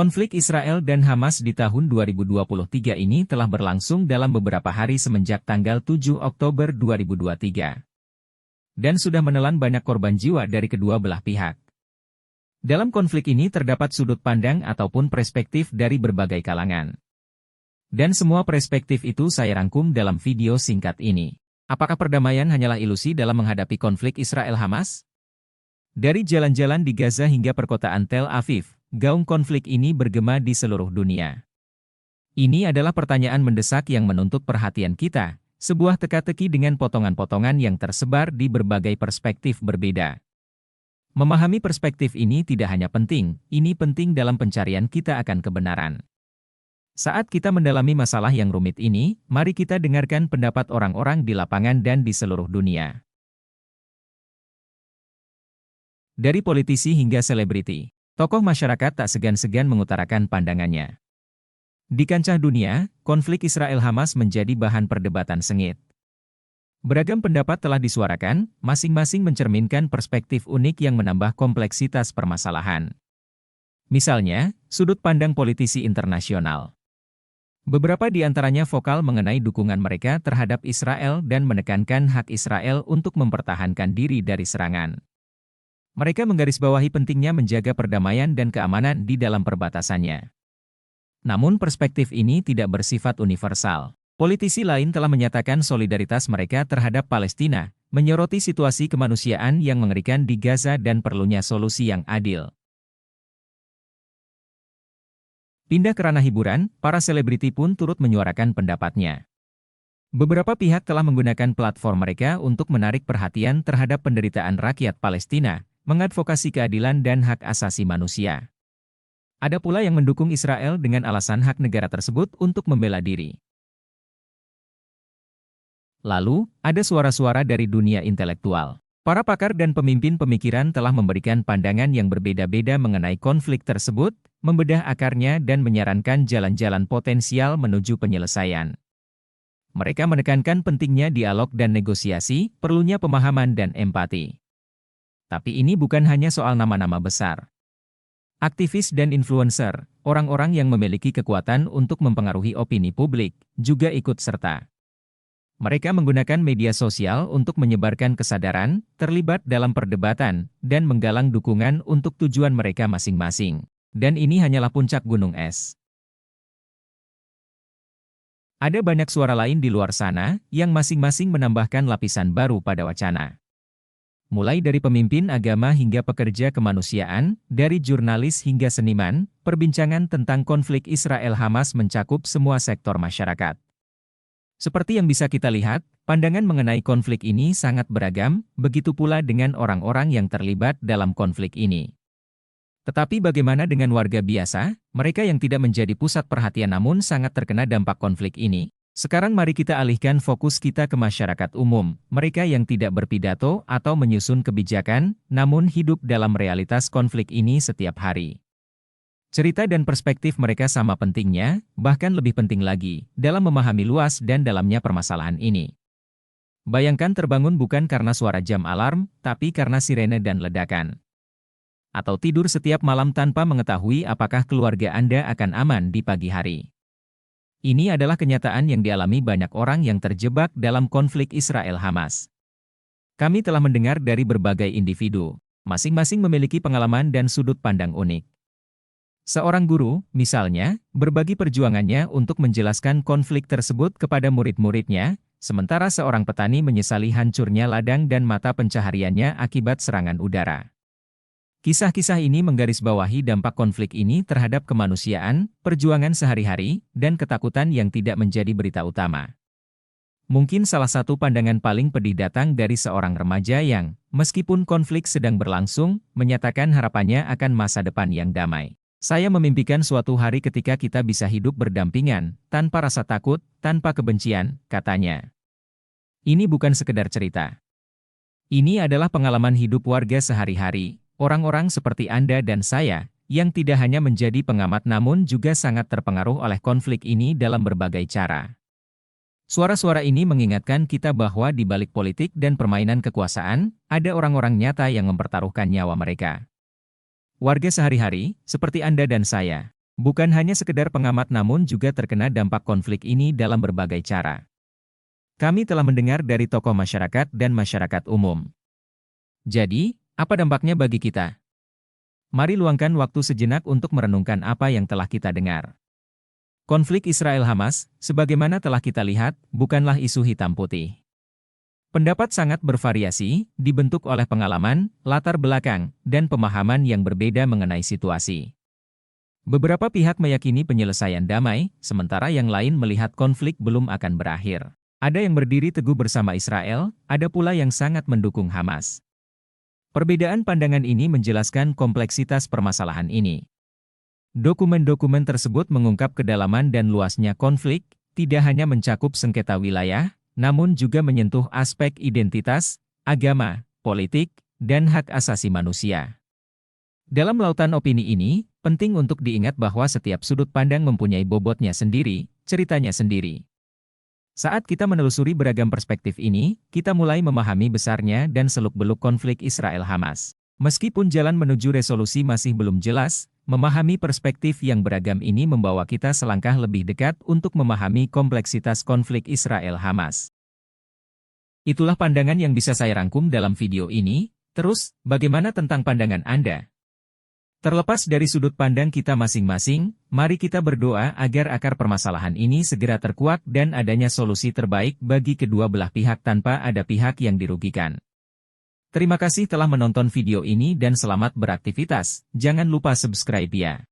Konflik Israel dan Hamas di tahun 2023 ini telah berlangsung dalam beberapa hari semenjak tanggal 7 Oktober 2023. Dan sudah menelan banyak korban jiwa dari kedua belah pihak. Dalam konflik ini terdapat sudut pandang ataupun perspektif dari berbagai kalangan. Dan semua perspektif itu saya rangkum dalam video singkat ini. Apakah perdamaian hanyalah ilusi dalam menghadapi konflik Israel-Hamas? Dari jalan-jalan di Gaza hingga perkotaan Tel Aviv, gaung konflik ini bergema di seluruh dunia. Ini adalah pertanyaan mendesak yang menuntut perhatian kita, sebuah teka-teki dengan potongan-potongan yang tersebar di berbagai perspektif berbeda. Memahami perspektif ini tidak hanya penting, ini penting dalam pencarian kita akan kebenaran. Saat kita mendalami masalah yang rumit ini, mari kita dengarkan pendapat orang-orang di lapangan dan di seluruh dunia. Dari politisi hingga selebriti, tokoh masyarakat tak segan-segan mengutarakan pandangannya. Di kancah dunia, konflik Israel-Hamas menjadi bahan perdebatan sengit. Beragam pendapat telah disuarakan, masing-masing mencerminkan perspektif unik yang menambah kompleksitas permasalahan. Misalnya, sudut pandang politisi internasional. Beberapa di antaranya vokal mengenai dukungan mereka terhadap Israel dan menekankan hak Israel untuk mempertahankan diri dari serangan. Mereka menggarisbawahi pentingnya menjaga perdamaian dan keamanan di dalam perbatasannya. Namun perspektif ini tidak bersifat universal. Politisi lain telah menyatakan solidaritas mereka terhadap Palestina, menyoroti situasi kemanusiaan yang mengerikan di Gaza dan perlunya solusi yang adil. Pindah ke ranah hiburan, para selebriti pun turut menyuarakan pendapatnya. Beberapa pihak telah menggunakan platform mereka untuk menarik perhatian terhadap penderitaan rakyat Palestina, mengadvokasi keadilan dan hak asasi manusia. Ada pula yang mendukung Israel dengan alasan hak negara tersebut untuk membela diri. Lalu, ada suara-suara dari dunia intelektual. Para pakar dan pemimpin pemikiran telah memberikan pandangan yang berbeda-beda mengenai konflik tersebut, membedah akarnya dan menyarankan jalan-jalan potensial menuju penyelesaian. Mereka menekankan pentingnya dialog dan negosiasi, perlunya pemahaman dan empati. Tapi ini bukan hanya soal nama-nama besar. Aktivis dan influencer, orang-orang yang memiliki kekuatan untuk mempengaruhi opini publik, juga ikut serta. Mereka menggunakan media sosial untuk menyebarkan kesadaran, terlibat dalam perdebatan, dan menggalang dukungan untuk tujuan mereka masing-masing. Dan ini hanyalah puncak gunung es. Ada banyak suara lain di luar sana, yang masing-masing menambahkan lapisan baru pada wacana. Mulai dari pemimpin agama hingga pekerja kemanusiaan, dari jurnalis hingga seniman, perbincangan tentang konflik Israel-Hamas mencakup semua sektor masyarakat. Seperti yang bisa kita lihat, pandangan mengenai konflik ini sangat beragam, begitu pula dengan orang-orang yang terlibat dalam konflik ini. Tetapi bagaimana dengan warga biasa, mereka yang tidak menjadi pusat perhatian namun sangat terkena dampak konflik ini? Sekarang mari kita alihkan fokus kita ke masyarakat umum, mereka yang tidak berpidato atau menyusun kebijakan, namun hidup dalam realitas konflik ini setiap hari. Cerita dan perspektif mereka sama pentingnya, bahkan lebih penting lagi, dalam memahami luas dan dalamnya permasalahan ini. Bayangkan terbangun bukan karena suara jam alarm, tapi karena sirene dan ledakan. Atau tidur setiap malam tanpa mengetahui apakah keluarga Anda akan aman di pagi hari. Ini adalah kenyataan yang dialami banyak orang yang terjebak dalam konflik Israel-Hamas. Kami telah mendengar dari berbagai individu, masing-masing memiliki pengalaman dan sudut pandang unik. Seorang guru, misalnya, berbagi perjuangannya untuk menjelaskan konflik tersebut kepada murid-muridnya, sementara seorang petani menyesali hancurnya ladang dan mata pencahariannya akibat serangan udara. Kisah-kisah ini menggarisbawahi dampak konflik ini terhadap kemanusiaan, perjuangan sehari-hari, dan ketakutan yang tidak menjadi berita utama. Mungkin salah satu pandangan paling pedih datang dari seorang remaja yang, meskipun konflik sedang berlangsung, menyatakan harapannya akan masa depan yang damai. Saya memimpikan suatu hari ketika kita bisa hidup berdampingan, tanpa rasa takut, tanpa kebencian, katanya. Ini bukan sekedar cerita. Ini adalah pengalaman hidup warga sehari-hari. Orang-orang seperti Anda dan saya, yang tidak hanya menjadi pengamat namun juga sangat terpengaruh oleh konflik ini dalam berbagai cara. Suara-suara ini mengingatkan kita bahwa di balik politik dan permainan kekuasaan, ada orang-orang nyata yang mempertaruhkan nyawa mereka. Warga sehari-hari, seperti Anda dan saya, Bukan hanya sekedar pengamat namun juga terkena dampak konflik ini dalam berbagai cara. Kami telah mendengar dari tokoh masyarakat dan masyarakat umum. Jadi, apa dampaknya bagi kita? Mari luangkan waktu sejenak untuk merenungkan apa yang telah kita dengar. Konflik Israel-Hamas, sebagaimana telah kita lihat, bukanlah isu hitam putih. Pendapat sangat bervariasi, dibentuk oleh pengalaman, latar belakang, dan pemahaman yang berbeda mengenai situasi. Beberapa pihak meyakini penyelesaian damai, sementara yang lain melihat konflik belum akan berakhir. Ada yang berdiri teguh bersama Israel, ada pula yang sangat mendukung Hamas. Perbedaan pandangan ini menjelaskan kompleksitas permasalahan ini. Dokumen-dokumen tersebut mengungkap kedalaman dan luasnya konflik, tidak hanya mencakup sengketa wilayah, namun juga menyentuh aspek identitas, agama, politik, dan hak asasi manusia. Dalam lautan opini ini, penting untuk diingat bahwa setiap sudut pandang mempunyai bobotnya sendiri, ceritanya sendiri. Saat kita menelusuri beragam perspektif ini, kita mulai memahami besarnya dan seluk-beluk konflik Israel-Hamas. Meskipun jalan menuju resolusi masih belum jelas, memahami perspektif yang beragam ini membawa kita selangkah lebih dekat untuk memahami kompleksitas konflik Israel-Hamas. Itulah pandangan yang bisa saya rangkum dalam video ini. Terus, bagaimana tentang pandangan Anda? Terlepas dari sudut pandang kita masing-masing, mari kita berdoa agar akar permasalahan ini segera terkuak dan adanya solusi terbaik bagi kedua belah pihak tanpa ada pihak yang dirugikan. Terima kasih telah menonton video ini dan selamat beraktivitas. Jangan lupa subscribe ya.